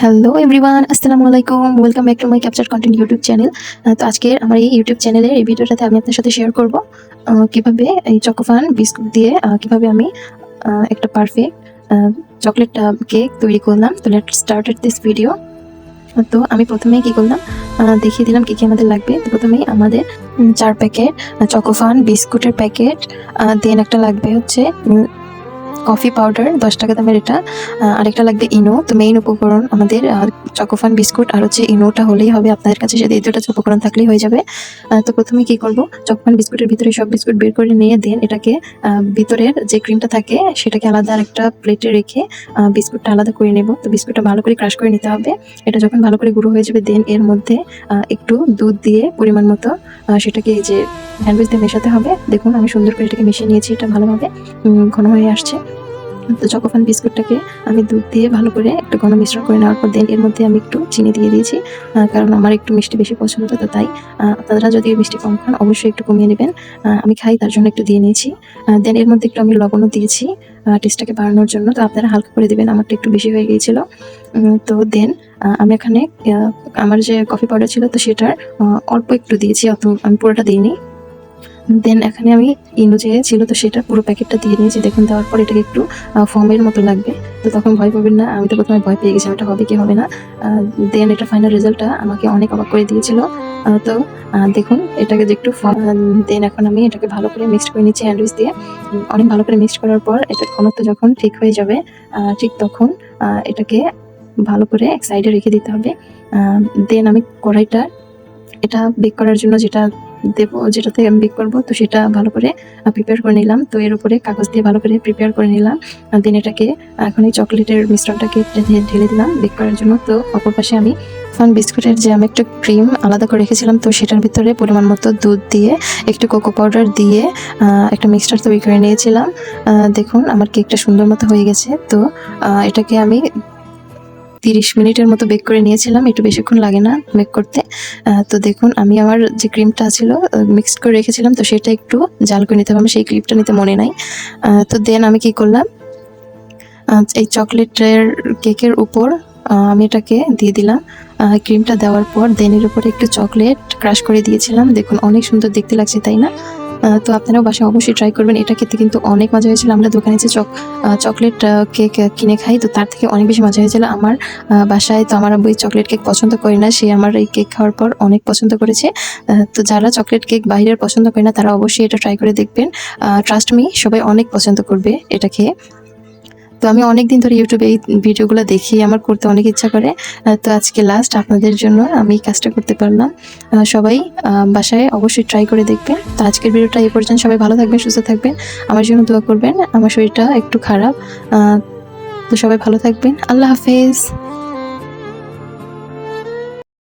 Hello everyone, আসসালামু আলাইকুম। Welcome back to my capture content YouTube channel. তো আজকে আমার এই ইউটিউব চ্যানেলের এই ভিডিওটাতে আমি আপনার সাথে শেয়ার করব কিভাবে এই চকোফান বিস্কুট দিয়ে কিভাবে আমি একটা পারফেক্ট চকলেট কেক তৈরি করলাম। তো লেটস স্টার্টেড দিস ভিডিও। তো আমি প্রথমেই কি করলাম দেখিয়ে দিলাম কি কি আমাদের লাগবে। তো প্রথমেই আমাদের 4 প্যাকেট চকোফান বিস্কুটের প্যাকেট, দেন একটা লাগবে হচ্ছে কফি পাউডার 10 টাকা দামের এটা, আরেকটা লাগবে ইনো। তো মেইন উপকরণ আমাদের চকোফান বিস্কুট আর হচ্ছে ইনোটা হলেই হবে। আপনাদের কাছে যদি এই দুটো উপকরণ থাকলেই হয়ে যাবে। তো প্রথমে কি করব, চকোফান বিস্কুটের ভিতরে সব বিস্কুট বের করে নিয়ে দেন এটাকে ভিতরের যে ক্রিমটা থাকে সেটাকে আলাদা আরেকটা প্লেটে রেখে বিস্কুটটা আলাদা করে নেব। তো বিস্কুটটা ভালো করে ক্রাশ করে নিতে হবে। এটা যখন ভালো করে গুঁড়ো হয়ে যাবে দেন এর মধ্যে একটু দুধ দিয়ে পরিমাণ মতো সেটাকে এই যে হ্যান্ডউইচ দিয়ে মেশাতে হবে। দেখুন আমি সুন্দর করে এটাকে মিশিয়ে নিয়েছি, এটা ভালোভাবে ঘন হয়ে আসছে। তো চকোফান বিস্কুটটাকে আমি দুধ দিয়ে ভালো করে একটা ঘন মিশ্রণ করে নেওয়ার পর দেন এর মধ্যে আমি একটু চিনি দিয়ে দিয়েছি, কারণ আমার একটু মিষ্টি বেশি পছন্দ। তো তাই আপনারা যদি মিষ্টি কম খান অবশ্যই একটু কমিয়ে নেবেন। আমি খাই তার জন্য একটু দিয়ে নিয়েছি। দেন এর মধ্যে একটু আমি লবণও দিয়েছি টেস্টটাকে বাড়ানোর জন্য। তো আপনারা হালকা করে দেবেন, আমারটা একটু বেশি হয়ে গিয়েছিল। তো দেন আমি এখানে আমার যে কফি পাউডার ছিল তো সেটার অল্প একটু দিয়েছি, অত আমি পুরোটা দিইনি। দেন এখানে আমি ইনো যে ছিল তো সেটা পুরো প্যাকেটটা দিয়ে নিয়েছি। দেখুন দেওয়ার পর এটাকে একটু ফর্মের মতো লাগবে। তো তখন ভয় পাবেন না, আমি তো প্রথমে ভয় পেয়ে গেছিলাম এটা হবে কি হবে না। দেন এটা ফাইনাল রেজাল্টটা আমাকে অনেক অবাক করে দিয়েছিল। তো দেখুন এটাকে যে একটু দেন এখন আমি এটাকে ভালো করে মিক্সড করে নিচ্ছি হ্যান্ডউইচ দিয়ে। অনেক ভালো করে মিক্সড করার পর এটার ঘনত্ব যখন ঠিক হয়ে যাবে ঠিক তখন এটাকে ভালো করে এক সাইডে রেখে দিতে হবে। দেন আমি কড়াইটা এটা বেক করার জন্য যেটাতে আমি বেক করবো তো সেটা ভালো করে প্রিপেয়ার করে নিলাম। তো এর উপরে কাগজ দিয়ে ভালো করে প্রিপেয়ার করে নিলাম। দেন এটাকে এখন এই চকলেটের মিশ্রণটাকে ঢেলে দিলাম বেক করার জন্য। তো অপর পাশে আমি ফান বিস্কুটের যে আমি একটা ক্রিম আলাদা করে রেখেছিলাম তো সেটার ভিতরে পরিমাণ মতো দুধ দিয়ে একটু কোকো পাউডার দিয়ে একটা মিক্সচার তৈরি করে নিয়েছিলাম। দেখুন আমার কেকটা সুন্দর মতো হয়ে গেছে। তো এটাকে আমি 30 মিনিটের মতো বেক করে নিয়েছিলাম, একটু বেশিক্ষণ লাগে না বেক করতে। তো দেখুন আমি আমার যে ক্রিমটা ছিল মিক্সড করে রেখেছিলাম তো সেটা একটু জাল করে নিতে হবে, আমার সেই ক্লিপটা নিতে মনে নাই। তো দেন আমি কি করলাম, এই চকলেটের কেকের উপর আমি এটাকে দিয়ে দিলাম। ক্রিমটা দেওয়ার পর দেন এর উপরে একটু চকলেট ক্রাশ করে দিয়েছিলাম। দেখুন অনেক সুন্দর দেখতে লাগছে তাই না? তো আপনারাও বাসায় অবশ্যই ট্রাই করবেন, এটা খেতে কিন্তু অনেক মজা হয়েছিল। আমরা দোকানে যে চকলেট কেক কিনে খাই তো তার থেকে অনেক বেশি মজা হয়েছিল। আমার বাসায় তো আমার আব্বু চকলেট কেক পছন্দ করে না, সে আমার এই কেক খাওয়ার পর অনেক পছন্দ করেছে। তো যারা চকলেট কেক বাইরের পছন্দ করে না তারা অবশ্যই এটা ট্রাই করে দেখবেন। ট্রাস্ট মি, সবাই অনেক পছন্দ করবে এটা খেয়ে। তো আমি অনেকদিন ধরে ইউটিউবে এই ভিডিওগুলো দেখি, আমার করতে অনেক ইচ্ছা করে। তো আজকে লাস্ট আপনাদের জন্য আমি কাজটা করতে পারলাম। সবাই বাসায় অবশ্যই ট্রাই করে দেখবেন। তো আজকের ভিডিওটা এই পর্যন্ত, সবাই ভালো থাকবেন, সুস্থ থাকবেন, আমার জন্য দোয়া করবেন। আমার শরীরটা একটু খারাপ, তো সবাই ভালো থাকবেন। আল্লাহ হাফেজ।